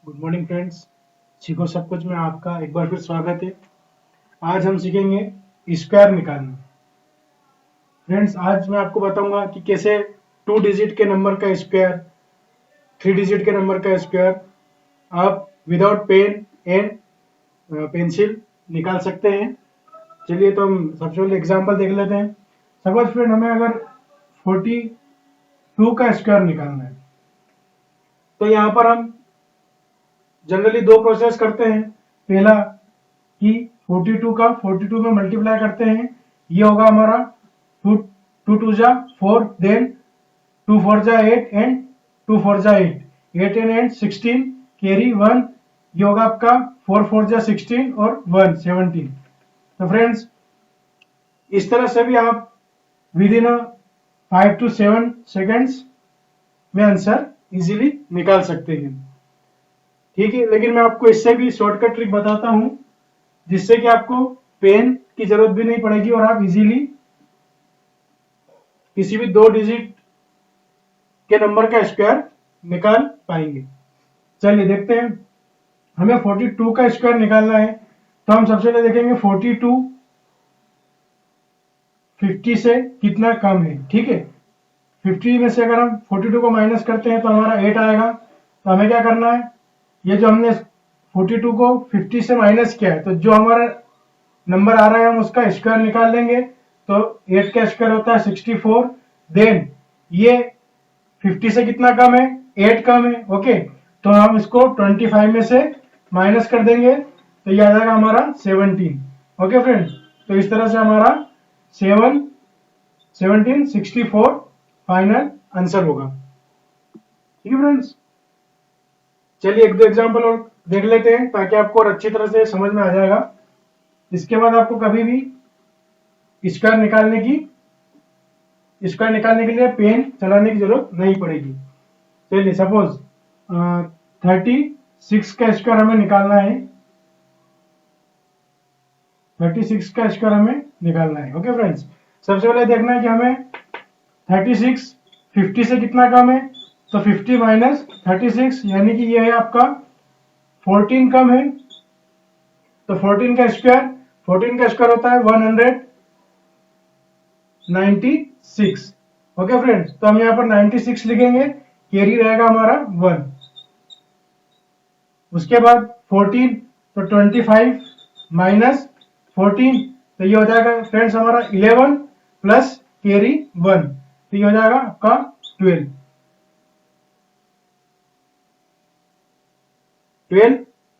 Good morning friends. सीखो सब कुछ में आपका एक बार फिर स्वागत है। आज हम सीखेंगे स्क्वायर निकालना। फ्रेंड्स, आज मैं आपको बताऊंगा कि कैसे 2 डिजिट के नंबर का स्क्वायर, 3 डिजिट के नंबर का स्क्वायर आप विदाउट पेन एंड पेंसिल निकाल सकते हैं। चलिए तो हम सबसे पहले एग्जांपल देख लेते हैं। सपोज फ्रेंड, हमें अगर 42 का स्क्वायर निकालना है तो यहाँ पर हम जनरली दो प्रोसेस करते हैं। पहला कि 42 का 42 में मल्टीप्लाई करते हैं, ये होगा हमारा 2 2 टू जा 4, देन 2 4 जा 8 एंड 2 4 जा 8 एंड 16 कैरी 1, ये होगा आपका 4 4 जा 16 और 1 17। तो फ्रेंड्स, इस तरह से भी आप विद इन 5 to 7 सेकेंड्स में आंसर इजीली निकाल सकते हैं। ठीक है, लेकिन मैं आपको इससे भी शॉर्टकट ट्रिक बताता हूं जिससे कि आपको पेन की जरूरत भी नहीं पड़ेगी और आप इजीली किसी भी 2 डिजिट के नंबर का स्क्वायर निकाल पाएंगे। चलिए देखते हैं। हमें 42 का स्क्वायर निकालना है तो हम सबसे पहले देखेंगे 42 50 से कितना कम है। ठीक है, 50 में से अगर हम 42 को माइनस करते हैं तो हमारा 8 आएगा। तो हमें क्या करना है, ये जो हमने 42 को 50 से माइनस किया है तो जो हमारा नंबर आ रहा है हम उसका स्क्वायर निकाल लेंगे। तो 8 का स्क्वायर होता है 64। देन ये 50 से कितना कम है, 8 कम है। ओके, तो हम इसको 25 में से माइनस कर देंगे तो ये आ जाएगा हमारा 17। ओके फ्रेंड्स, तो इस तरह से हमारा 7 17 64 फाइनल आंसर होगा। ठीक है फ्रेंड्स, चलिए एक दो एग्जांपल और देख लेते हैं ताकि आपको और अच्छी तरह से समझ में आ जाएगा। इसके बाद आपको कभी भी स्क्वायर निकालने के लिए पेन चलाने की जरूरत नहीं पड़ेगी। चलिए सपोज 36 का स्क्वायर हमें निकालना है। 36 का स्क्वायर हमें निकालना है। ओके फ्रेंड्स, सबसे पहले देखना है कि हमें 36 50 से कितना कम है। तो 50 माइनस 36 यानी कि ये है आपका 14 कम है। तो 14 का स्क्वायर होता है 196। ओके फ्रेंड्स, तो हम यहाँ पर 96 लिखेंगे, कैरी रहेगा हमारा 1। उसके बाद 14 तो 25 माइनस 14 तो ये हो जाएगा फ्रेंड्स हमारा 11 प्लस कैरी 1 तो ये हो जाएगा आपका 12।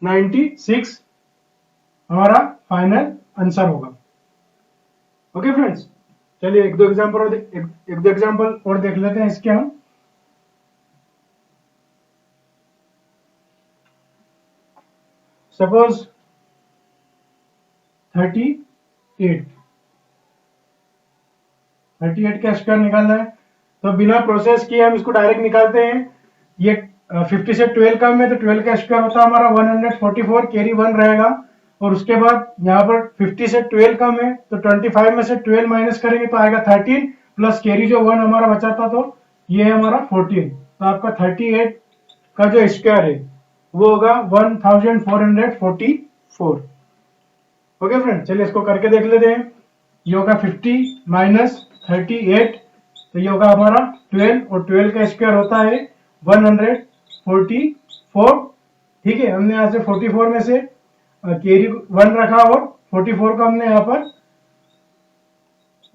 96 हमारा फाइनल आंसर होगा। ओके फ्रेंड्स, चलिए एक दो एग्जांपल और देख लेते हैं इसके हम। सपोज 38 का स्क्वायर निकालना है तो बिना प्रोसेस किए हम इसको डायरेक्ट निकालते हैं। ये 50 से 12 कम है तो 12 का स्क्वायर होता है हमारा 144, कैरी 1 रहेगा। और उसके बाद यहाँ पर 50 से 12 कम है तो 25 में से 12 माइनस करेंगे तो आएगा 13 प्लस कैरी जो 1 हमारा बचा था तो ये है हमारा 14। तो आपका 38 का जो स्क्वायर है वो होगा 1444। ओके फ्रेंड, चलिए इसको करके देख लेते हैं। ये होगा 50 माइनस 38 तो ये होगा हमारा 12 और 12 का स्क्वायर होता है 144। ठीक है, हमने यहाँ से 44 में से कैरी 1 रखा और 44 को हमने यहाँ पर,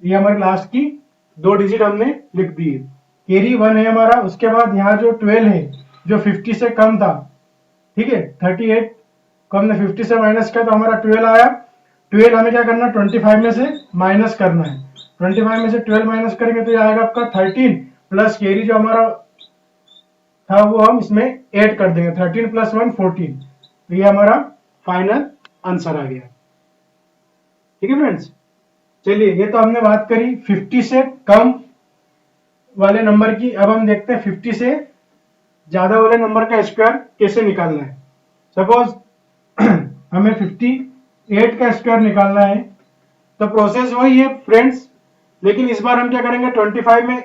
ये हमारी लास्ट की 2 डिजिट हमने लिख दी है। कैरी 1 है हमारा। उसके बाद यहाँ जो 12 है जो 50 से कम था, ठीक है, 38 को हमने 50 से माइनस किया तो हमारा 12 आया। 12 हमें क्या करना है, 25 में से माइनस करना है। 25 में से 12 माइनस करेंगे तो ये आएगा आपका 13 प्लस कैरी जो हमारा था वो हम इसमें ऐड कर देंगे। 13 प्लस 1 14 तो ये हमारा फाइनल आंसर आ गया। ठीक है फ्रेंड्स, चलिए ये तो हमने बात करी 50 से कम वाले नंबर की। अब हम देखते हैं 50 से ज्यादा वाले नंबर का स्क्वायर कैसे निकालना है। सपोज हमें 58 का स्क्वायर निकालना है तो प्रोसेस वही है फ्रेंड्स, लेकिन इस बार हम क्या करेंगे, 25 में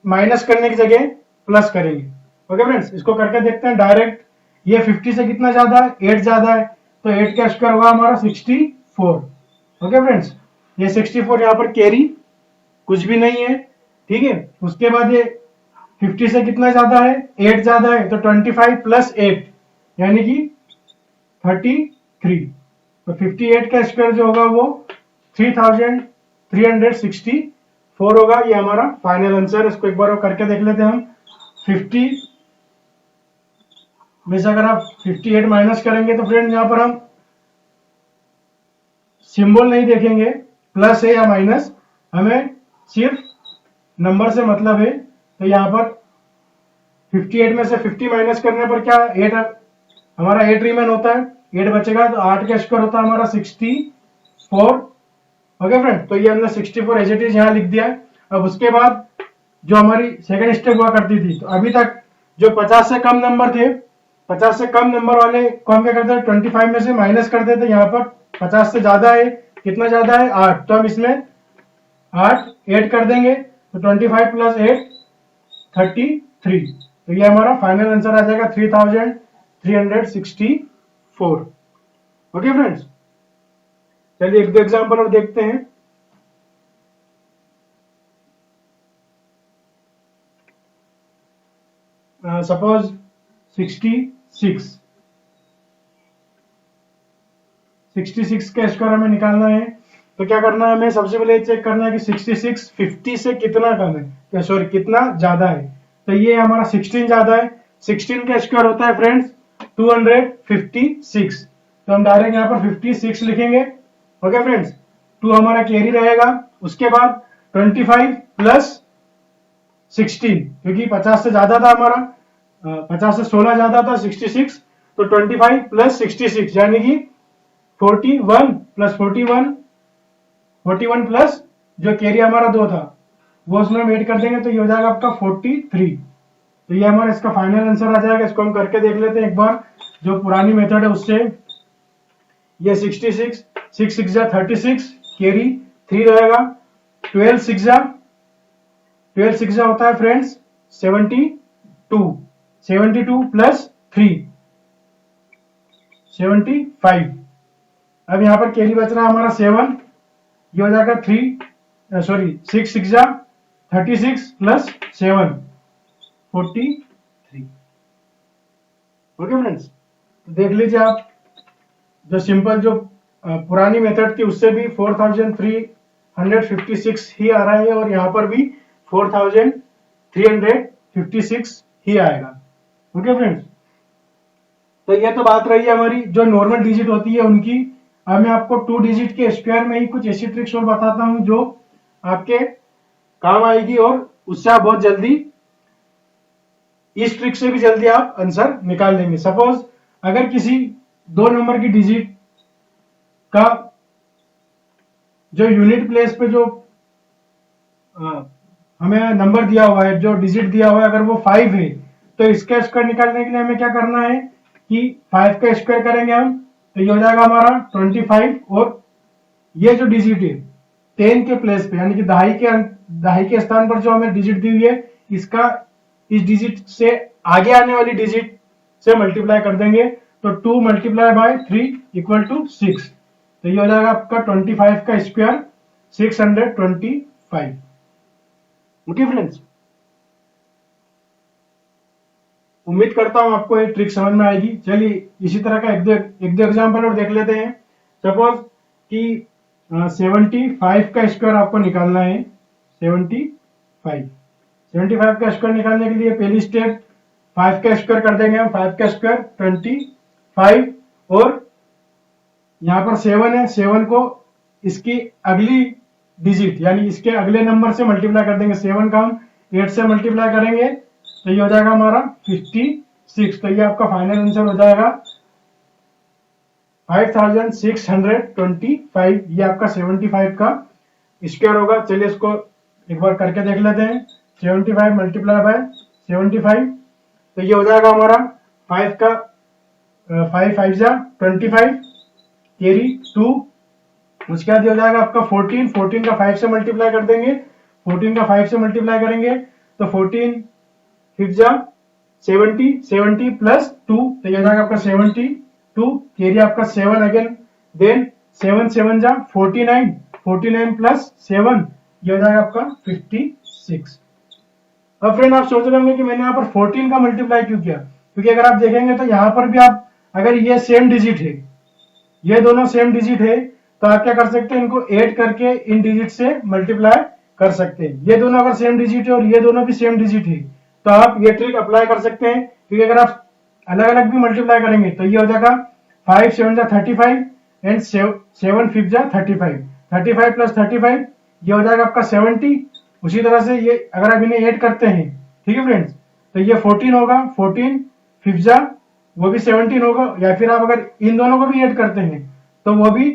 माइनस करने की जगह प्लस करेंगे। ओके फ्रेंड्स, इसको करके देखते हैं डायरेक्ट। ये 50 से कितना ज्यादा है, 8 ज्यादा है, तो 8 का स्क्वायर होगा हमारा 64। ओके फ्रेंड्स, ये 64 यहाँ पर कैरी कुछ भी नहीं है, ठीक है। उसके बाद ये 50 से कितना ज्यादा है, 8 ज्यादा है, तो 25 प्लस 8 यानी कि 33। तो 58 का स्क्वायर जो होगा वो 3364 होगा। ये हमारा फाइनल आंसर। इसको एक बार करके देख लेते हैं हम। 50 में से अगर आप 58 माइनस करेंगे तो फ्रेंड यहाँ पर हम सिंबल नहीं देखेंगे प्लस है या माइनस, हमें सिर्फ नंबर से मतलब है। तो यहाँ पर 58 में से 50 माइनस करने पर क्या 8 हमारा 8 रिमेन होता है, 8 बचेगा, तो 8 का स्क्वायर होता है हमारा 64। ओके फ्रेंड, तो ये हमने 64 एज इट इज यहाँ लिख दिया है। अब उसके बाद जो हमारी सेकंड स्टेप हुआ करती थी, तो अभी तक जो 50 से कम नंबर थे, 50 से कम नंबर वाले को हम क्या करते थे, 25 में से माइनस करते थे। यहाँ पर 50 से ज्यादा है, कितना ज्यादा है 8, तो हम इसमें 8 ऐड कर देंगे, तो 25 प्लस 8 33। तो ये हमारा फाइनल आंसर आ जाएगा 3364। ओके फ्रेंड्स, चलिए एक दो एग्जांपल और देखते हैं। सपोज 66 का स्क्वायर हमें निकालना है। तो क्या करना है, हमें सबसे पहले चेक करना है कि 66 50 से कितना कम है, या सॉरी कितना ज्यादा है। तो ये हमारा 16 ज्यादा है। 16 का स्क्वायर होता है फ्रेंड्स 256। तो हम डायरेक्ट यहाँ पर 56 लिखेंगे। ओके फ्रेंड्स, 2 हमारा कैरी रहेगा। उसके बाद 25 प्लस 16, क्योंकि 50 से ज्यादा था हमारा, 50 से 16 ज्यादा था 66, तो 25 प्लस 66 यानी कि 41 प्लस 41 प्लस जो कैरी हमारा 2 था वो उसमें हम ऐड कर देंगे, तो ये हो जाएगा आपका 43। तो ये हमारा इसका फाइनल आंसर आ जाएगा। इसको हम करके देख लेते हैं एक बार, जो पुरानी मेथड है उससे। ये 66 6 6 जा 36, कैरी 3 रहेगा। 12 6 जा होता है फ्रेंड्स 72, 72 प्लस 3 75। अब यहाँ पर कैरी बच रहा है हमारा 7, ये हो जाएगा 3 सॉरी 6 6 जा 36 प्लस 7 43। ओके फ्रेंड्स, देख लीजिए आप, जो सिंपल जो पुरानी मेथड थी उससे भी 4356 ही आ रहा है, और यहाँ पर भी 4356 ही आएगा। ओके फ्रेंड्स, तो ये तो बात रही है हमारी जो नॉर्मल डिजिट होती है उनकी। अब मैं आपको 2 डिजिट के स्क्वायर में ही कुछ ऐसी ट्रिक्स और बताता हूँ जो आपके काम आएगी, और उससे आप बहुत जल्दी, इस ट्रिक से भी जल्दी आप आंसर निकाल लेंगे। सपोज अगर किसी 2 नंबर की डिजिट का जो यूनिट प्लेस पे जो हमें नंबर दिया हुआ है, जो डिजिट दिया हुआ है, अगर वो 5 है, तो इसका स्क्वायर निकालने के लिए हमें क्या करना है कि 5 का स्क्वायर करेंगे हम, तो ये हो जाएगा हमारा 25, और ये जो डिजिट है 10 के प्लेस पे यानी कि दहाई के स्थान पर जो हमें डिजिट दी हुई है, इसका इस डिजिट से आगे आने वाली डिजिट से मल्टीप्लाई कर देंगे, तो 2 मल्टीप्लाई बाय 3 इक्वल टू 6। तो ये हो जाएगा आपका 25 का स्क्वायर 625। ओके फ्रेंड्स, उम्मीद करता हूं आपको ये ट्रिक समझ में आएगी। चलिए इसी तरह का एक दो एग्जाम्पल और देख लेते हैं। सपोज कि 75 का स्क्वायर आपको निकालना है। 75 का स्क्वायर निकालने के लिए पहली स्टेप 5 का स्क्वायर कर देंगे हम। 5 का स्क्वायर 25, और यहाँ पर 7 है, 7 को इसकी अगली डिजिट यानी इसके अगले नंबर से मल्टीप्लाई कर देंगे। 7 का हम 8 से मल्टीप्लाई करेंगे, तो ये हो जाएगा हमारा 56। तो ये आपका फाइनल आंसर हो जाएगा 5625। ये आपका 75 का स्क्वायर होगा। चलिए इसको एक बार करके देख लेते हैं। 75 मल्टीप्लाई बाय 75, तो ये हो जाएगा हमारा 5 का 5 5 जा 25, कैरी 2। उसके बाद ये हो जाएगा आपका 14 का 5 से मल्टीप्लाई कर देंगे। 14 का 5 से मल्टीप्लाई करेंगे, तो 14 5 जा 70 प्लस 2, तो ये हो जाएगा आपका 72, कैरी आपका 7 अगेन, देन 7 7 जा 49, 49 प्लस 7, ये हो जाएगा आपका 56। अब फ्रेंड आप सोच रहे होंगे कि मैंने यहाँ पर 14 का मल्टीप्लाई क्यों किया, क्योंकि अगर आप देखेंगे तो यहाँ पर भी आप, अगर ये सेम डिजिट है, ये दोनों सेम डिजिट है, तो आप क्या कर सकते हैं, इनको ऐड करके इन डिजिट से मल्टीप्लाई कर सकते हैं। ये दोनों अगर सेम डिजिट है और ये दोनों भी सेम डिजिट है, तो आप ये ट्रिक अप्लाई कर सकते हैं, क्योंकि अगर आप अलग अलग भी मल्टीप्लाई करेंगे तो ये हो जाएगा 5 7 जा 35 एंड 7 5 जा 35, 35 प्लस 35 ये हो जाएगा आपका 70। उसी तरह से ये अगर आप इन्हें ऐड करते हैं, ठीक है फ्रेंड्स, तो ये 14 होगा, 14 5 जा वो भी 17 होगा, या फिर आप अगर इन दोनों को भी ऐड करते हैं तो वो भी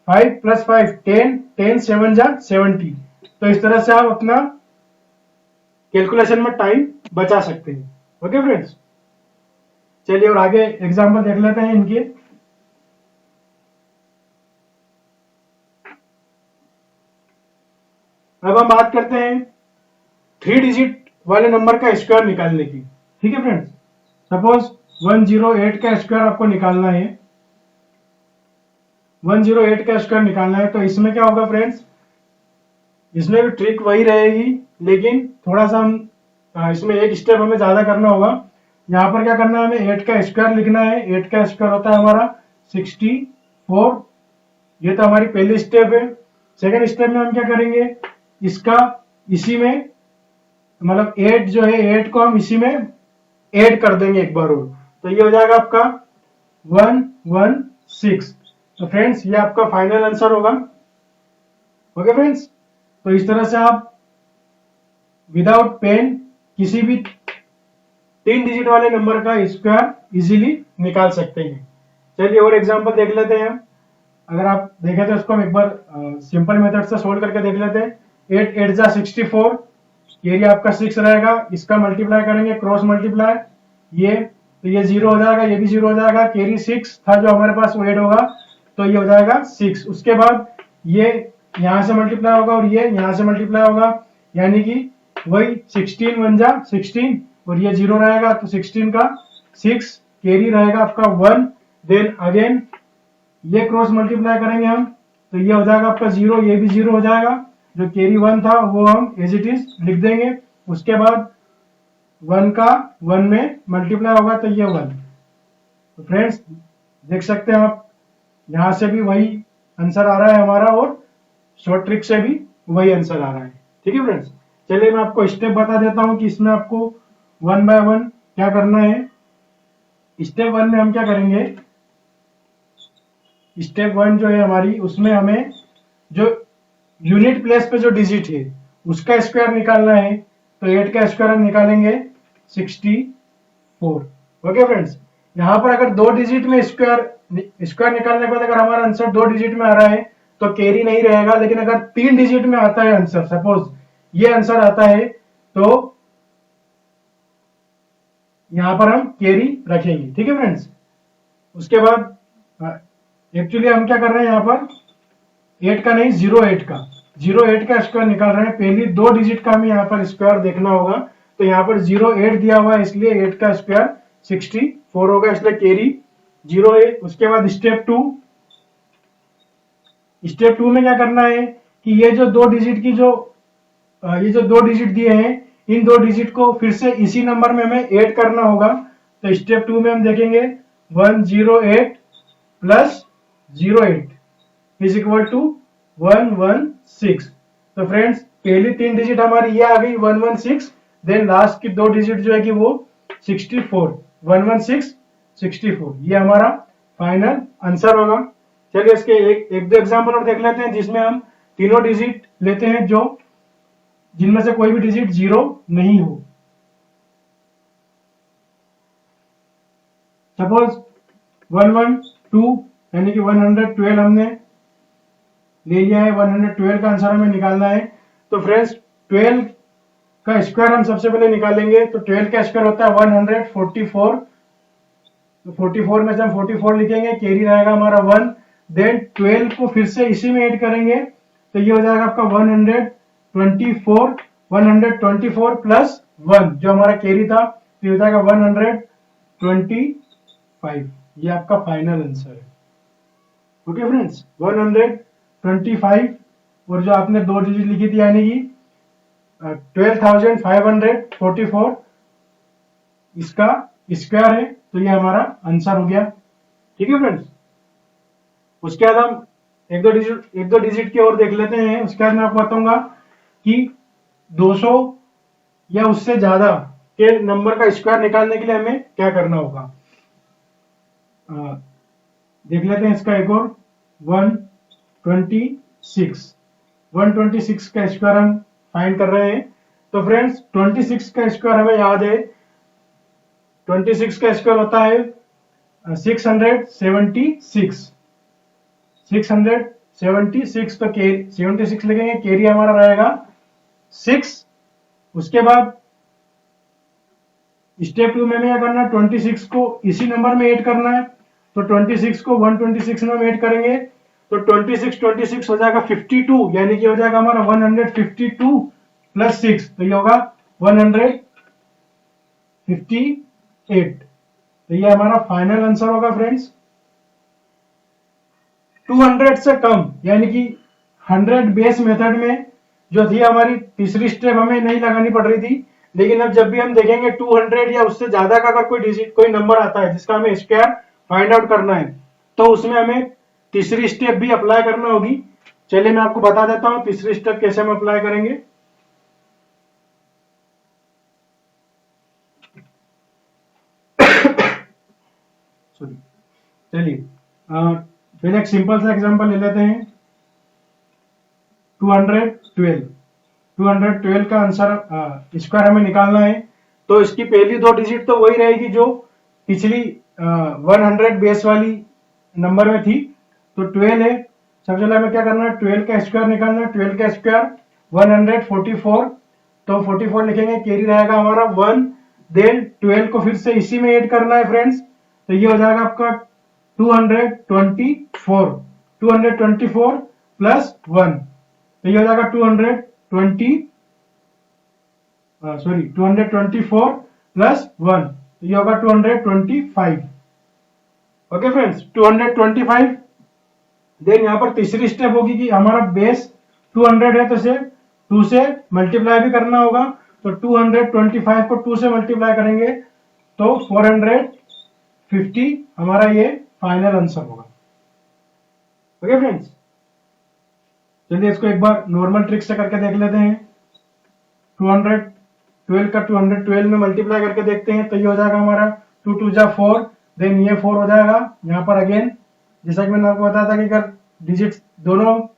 5 प्लस 5 10, 10 7 जा 70। तो इस तरह से आप अपना कैलकुलेशन में टाइम बचा सकते हैं। ओके फ्रेंड्स, चलिए और आगे एग्जांपल देख लेते हैं इनके। अब हम बात करते हैं 3 डिजिट वाले नंबर का स्क्वायर निकालने की। ठीक है फ्रेंड्स, सपोज 108 का स्क्वायर आपको निकालना है, 108 का स्क्वायर निकालना है, तो इसमें क्या होगा फ्रेंड्स, इसमें भी ट्रिक वही रहेगी, लेकिन थोड़ा सा हम इसमें एक स्टेप हमें ज्यादा करना होगा। यहाँ पर क्या करना है, हमें 8 का स्क्वायर लिखना है। 8 का स्क्वायर होता है हमारा 64। ये तो हमारी पहली स्टेप है। सेकंड स्टेप में हम क्या करेंगे, इसका इसी में मतलब 8 जो है 8 को हम इसी में ऐड कर देंगे एक बार और, तो ये हो जाएगा आपका 116। तो फ्रेंड्स ये आपका फाइनल आंसर होगा। ओके फ्रेंड्स, तो इस तरह से आप विदाउट पेन किसी भी 3 डिजिट वाले नंबर का स्क्वायर इजीली निकाल सकते हैं। चलिए और एग्जांपल देख लेते हैं हम। अगर आप देखें तो इसको हम एक बार सिंपल मेथड से सोल्व करके देख लेते हैं। 8 8 जा 64, कैरी आपका 6 रहेगा, इसका मल्टीप्लाई करेंगे क्रॉस मल्टीप्लाई, ये तो ये 0 हो जाएगा, ये भी 0 हो जाएगा, कैरी 6 था जो हमारे पास वो ऐड होगा, तो ये हो जाएगा 6। उसके बाद ये यहां से मल्टीप्लाई होगा और ये यहां से मल्टीप्लाई होगा, यानी कि वही 16 1 जा 16 और ये 0 रहेगा, तो 16 का 6, कैरी रहेगा आपका 1, देन अगेन ये क्रॉस मल्टीप्लाई करेंगे हम, तो ये हो जाएगा आपका 0, ये भी 0 हो जाएगा, जो कैरी 1 था वो हम एज इट इज लिख देंगे। उसके बाद 1 का 1 में मल्टीप्लाई होगा, तो ये 1। तो फ्रेंड्स देख सकते हैं आप, यहां से भी वही आंसर आ रहा है हमारा और शॉर्ट ट्रिक से भी वही आंसर आ रहा है। ठीक है फ्रेंड्स, चलिए मैं आपको स्टेप बता देता हूं कि इसमें आपको 1 बाय 1 क्या करना है। स्टेप 1 में हम क्या करेंगे, स्टेप 1 जो है हमारी, उसमें हमें जो यूनिट प्लेस पे जो डिजिट है उसका स्क्वायर निकालना है, तो 8 का स्क्वायर हम निकालेंगे 64। ओके फ्रेंड्स, यहाँ पर अगर 2 डिजिट में स्क्वायर निकालने के बाद अगर हमारा आंसर 2 डिजिट में आ रहा है तो कैरी नहीं रहेगा, लेकिन अगर 3 डिजिट में आता है आंसर, सपोज ये आंसर आता है, तो यहां पर हम कैरी रखेंगे। ठीक है फ्रेंड्स, उसके बाद एक्चुअली हम क्या कर रहे हैं, यहाँ पर 8 का नहीं 08 का 08 का स्क्वायर निकाल रहे हैं। पहली 2 डिजिट का हमें यहाँ पर स्क्वायर देखना होगा, तो यहाँ पर 08 दिया हुआ है, इसलिए 8 का स्क्वायर 64 होगा, इसलिए कैरी 0 है। उसके बाद स्टेप 2 में क्या करना है कि ये जो 2 डिजिट की ये जो 2 डिजिट दिए हैं, इन 2 डिजिट को फिर से इसी नंबर में हमें ऐड करना होगा। तो स्टेप 2 में हम देखेंगे 108 प्लस 08 इज इक्वल टू 116। तो फ्रेंड्स पहली 3 डिजिट हमारी ये आ गई 116, देन लास्ट की 2 डिजिट जो है कि वो 64, 116 64, ये हमारा फाइनल आंसर होगा। चलिए इसके एक दो एग्जांपल और देख लेते हैं, जिसमें हम तीनों डिजिट लेते हैं जो जिनमें से कोई भी डिजिट 0 नहीं हो। सपोज 112 यानी कि 112 हमने ले लिया है, 112 का आंसर हमें निकालना है। तो फ्रेंड्स 12 का स्क्वायर हम सबसे पहले निकालेंगे, तो 12 का स्क्वायर होता है 144, तो 44 में से हम 44 लिखेंगे, कैरी रहेगा हमारा 1, देन 12 को फिर से इसी में ऐड करेंगे, तो ये हो जाएगा आपका 124 प्लस 1 जो हमारा कैरी था तो ये हो जाएगा 125। ये आपका फाइनल आंसर है। ओके फ्रेंड्स, 125 और जो आपने 2 डिजिट लिखी थी यानी कि 12,544 इसका स्क्वायर है, तो ये हमारा आंसर हो गया। ठीक है फ्रेंड्स, उसके बाद हम एक दो डिजिट की और देख लेते हैं। उसके बाद मैं आपको बताऊंगा कि 200 या उससे ज्यादा के नंबर का स्क्वायर निकालने के लिए हमें क्या करना होगा। देख लेते हैं इसका एक और 126 का स्क्वायर हम फाइंड कर रहे हैं। तो फ्रेंड्स 26 का स्क्वायर हमें याद है, 26 का स्क्वायर होता है 676। तो 76 लिखेंगे, कैरी हमारा रहेगा 6। उसके बाद स्टेप 2 में क्या करना है, 26 को इसी नंबर में ऐड करना है। तो 26 को 126 में ऐड करेंगे तो 26 हो जाएगा 52, यानी कि हो जाएगा हमारा 152 प्लस 6, तो ये होगा 158। तो ये हमारा फाइनल आंसर होगा फ्रेंड्स। 200 से कम यानी कि 100 बेस मेथड में जो थी हमारी तीसरी स्टेप हमें नहीं लगानी पड़ रही थी, लेकिन अब जब भी हम देखेंगे 200 या उससे ज्यादा का अगर कोई नंबर आता है जिसका हमें स्क्वायर फाइंड आउट करना है, तो उसमें हमें तीसरी स्टेप भी अप्लाई करना होगी। चलिए मैं आपको बता देता हूं तीसरी स्टेप कैसे हम अप्लाई करेंगे। सॉरी, चलिए पहले एक सिंपल सा एग्जांपल ले लेते हैं। 212 का आंसर स्क्वायर हमें निकालना है, तो इसकी पहली 2 डिजिट तो वही रहेगी जो पिछली 100 बेस वाली नंबर में थी। तो 12 है, सबसे पहले हमें क्या करना है, 12 का स्क्वायर निकालना है। 12 का स्क्वायर 144, तो 44 लिखेंगे, कैरी रहेगा हमारा 1, देन 12 को फिर से इसी में ऐड करना है फ्रेंड्स। तो ये हो जाएगा आपका 224 प्लस 1, तो ये हो जाएगा 224 प्लस 1, तो ये होगा 225। Okay friends, 225। देन यहाँ पर तीसरी स्टेप होगी कि हमारा बेस 200 है, तो इसे 2 से मल्टीप्लाई भी करना होगा। तो 225 को 2 से मल्टीप्लाई करेंगे तो 450 हमारा ये फाइनल आंसर होगा। ओके फ्रेंड्स, चलिए इसको एक बार नॉर्मल ट्रिक से करके देख लेते हैं। 212 का 212 में मल्टीप्लाई करके देखते हैं, तो ये हो जाएगा हमारा 2 2 जा 4, देन ये 4 हो जाएगा। यहाँ पर अगेन जैसा कि मैंने आपको बताया था कि अगर डिजिट दोनों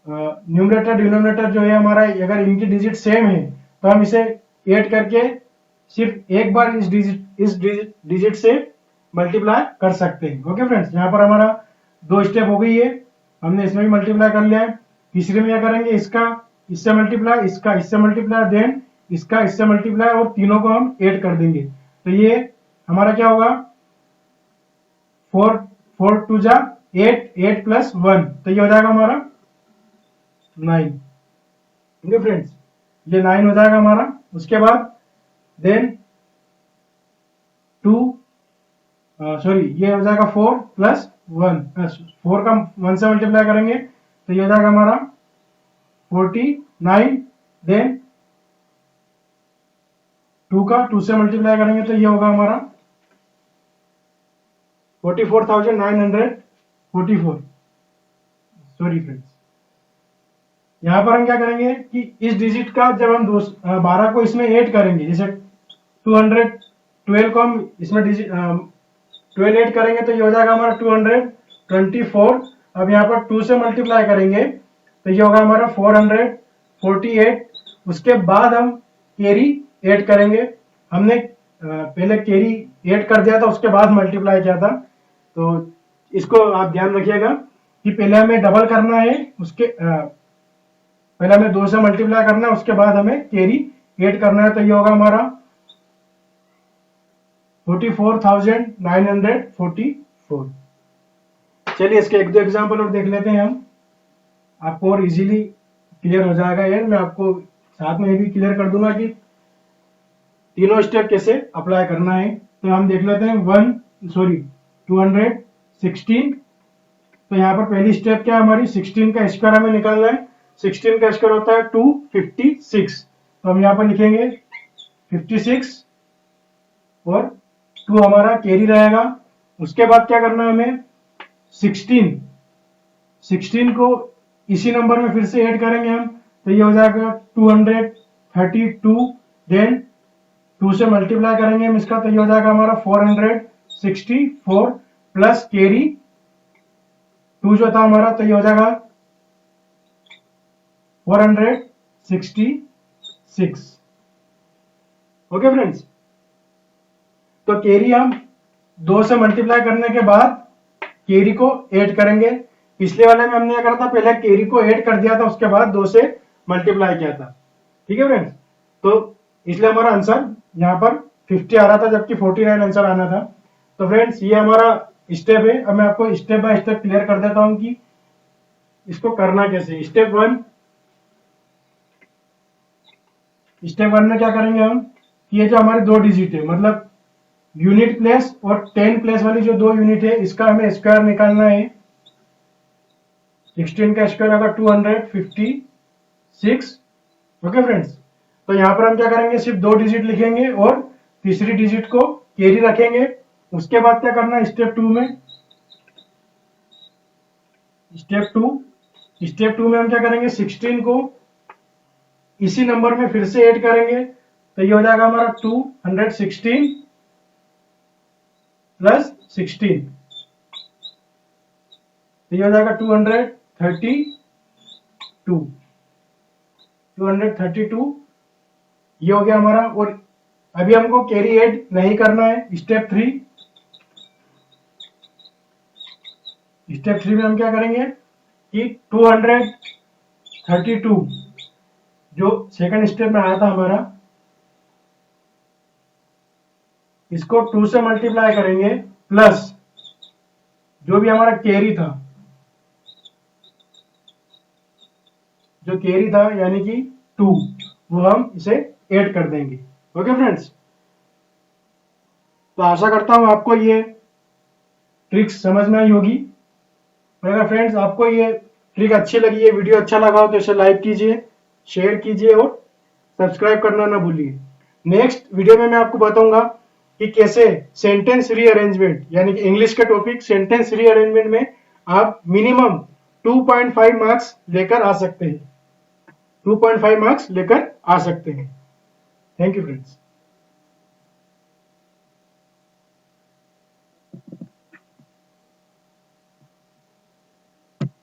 न्यूमरेटर डिनोमिनेटर जो है हमारा, अगर इनकी डिजिट सेम है तो हम इसे ऐड करके सिर्फ एक बार इस डिजिट से मल्टीप्लाई कर सकते हैं। ओके फ्रेंड्स, यहाँ पर हमारा 2 स्टेप हो गई है, हमने इसमें भी मल्टीप्लाई कर लिया है। तीसरे में क्या करेंगे, इसका इससे मल्टीप्लाई, इसका इससे मल्टीप्लाई, देन इसका इससे मल्टीप्लाई, और तीनों को हम ऐड कर देंगे। तो ये हमारा क्या होगा, 4 4 2 जा 8, 8 प्लस 1, तो ये हो जाएगा हमारा 9। ओके फ्रेंड्स, ये 9 हो जाएगा हमारा। उसके बाद देन 2 सॉरी ये हो जाएगा 4 प्लस 1, 4 का 1 से मल्टीप्लाई करेंगे तो ये हो जाएगा हमारा 49, देन 2 का 2 से मल्टीप्लाई करेंगे तो ये होगा हमारा 44,944। सॉरी फ्रेंड्स, यहां पर हम क्या करेंगे कि इस डिजिट का जब हम 12 को इसमें ऐड करेंगे, जैसे 212 को हम इसमें डिजिट 12 ऐड करेंगे तो ये हो जाएगा हमारा 224। अब यहाँ पर 2 से मल्टीप्लाई करेंगे तो ये होगा हमारा 448। उसके बाद हम कैरी ऐड करेंगे, हमने पहले कैरी ऐड कर दिया था उसके बाद मल्टीप्लाई किया था, तो इसको आप ध्यान रखिएगा कि पहले हमें डबल करना है, उसके पहले हमें 2 से मल्टीप्लाई करना है, उसके बाद हमें कैरी ऐड करना है। तो ये होगा हमारा 44,944। चलिए इसके एक दो एग्जाम्पल और देख लेते हैं हम, आपको और इजीली क्लियर हो जाएगा। यार मैं आपको साथ में ये भी क्लियर कर दूंगा कि तीनों स्टेप कैसे अप्लाई करना है तो हम देख लेते हैं 216। तो यहाँ पर पहली स्टेप क्या है हमारी, 16 का स्क्वायर हमें निकालना है। 16 का स्क्वायर होता है 256, तो हम यहाँ पर लिखेंगे 56 और 2 हमारा कैरी रहेगा। उसके बाद क्या करना है हमें, 16 को इसी नंबर में फिर से ऐड करेंगे हम, तो ये हो जाएगा 232। देन 2 से मल्टीप्लाई करेंगे हम इसका, तो ये हो जाएगा हमारा 464 प्लस कैरी 2 जो था हमारा, तो ये हो जाएगा 466। ओके फ्रेंड्स, तो कैरी हम 2 से मल्टीप्लाई करने के बाद कैरी को ऐड करेंगे। पिछले वाले में हमने क्या करा था, पहले कैरी को ऐड कर दिया था, उसके बाद 2 से मल्टीप्लाई किया था। ठीक है फ्रेंड्स, तो इसलिए हमारा आंसर यहाँ पर 50 आ रहा था, जबकि 49 आंसर आना था। तो फ्रेंड्स ये हमारा स्टेप है। अब मैं आपको स्टेप बाय स्टेप क्लियर कर देता हूं कि इसको करना कैसे। स्टेप वन में क्या करेंगे हम, ये जो हमारे 2 डिजिट है, मतलब यूनिट प्लेस और 10 प्लेस वाली जो 2 यूनिट है, इसका हमें स्क्वायर निकालना है। 16 का स्क्वायर होगा 256। ओके फ्रेंड्स, तो यहाँ पर हम क्या करेंगे, सिर्फ 2 डिजिट लिखेंगे और तीसरी डिजिट को कैरी रखेंगे। उसके बाद क्या करना है, स्टेप टू में हम क्या करेंगे, 16 को इसी नंबर में फिर से ऐड करेंगे, तो ये हो जाएगा हमारा 216 प्लस 16, तो ये हो जाएगा 232। ये हो गया हमारा। और अभी हमको कैरी ऐड नहीं करना है। स्टेप थ्री में हम क्या करेंगे कि 232 जो सेकंड स्टेप में आया था हमारा, इसको 2 से मल्टीप्लाई करेंगे प्लस जो भी हमारा कैरी था, यानी कि 2, वो हम इसे ऐड कर देंगे। ओके फ्रेंड्स, तो आशा करता हूं आपको ये ट्रिक्स समझ में आई होगी। अगर फ्रेंड्स आपको ये ट्रिक अच्छी लगी, ये वीडियो अच्छा लगा हो, तो इसे लाइक कीजिए, शेयर कीजिए और सब्सक्राइब करना ना भूलिए। नेक्स्ट वीडियो में मैं आपको बताऊंगा कि कैसे सेंटेंस रीअरेंजमेंट, यानी कि इंग्लिश के टॉपिक सेंटेंस रीअरेंजमेंट में आप मिनिमम 2.5 मार्क्स लेकर आ सकते हैं। 2.5 मार्क्स लेकर आ सकते हैं। Thank you friends.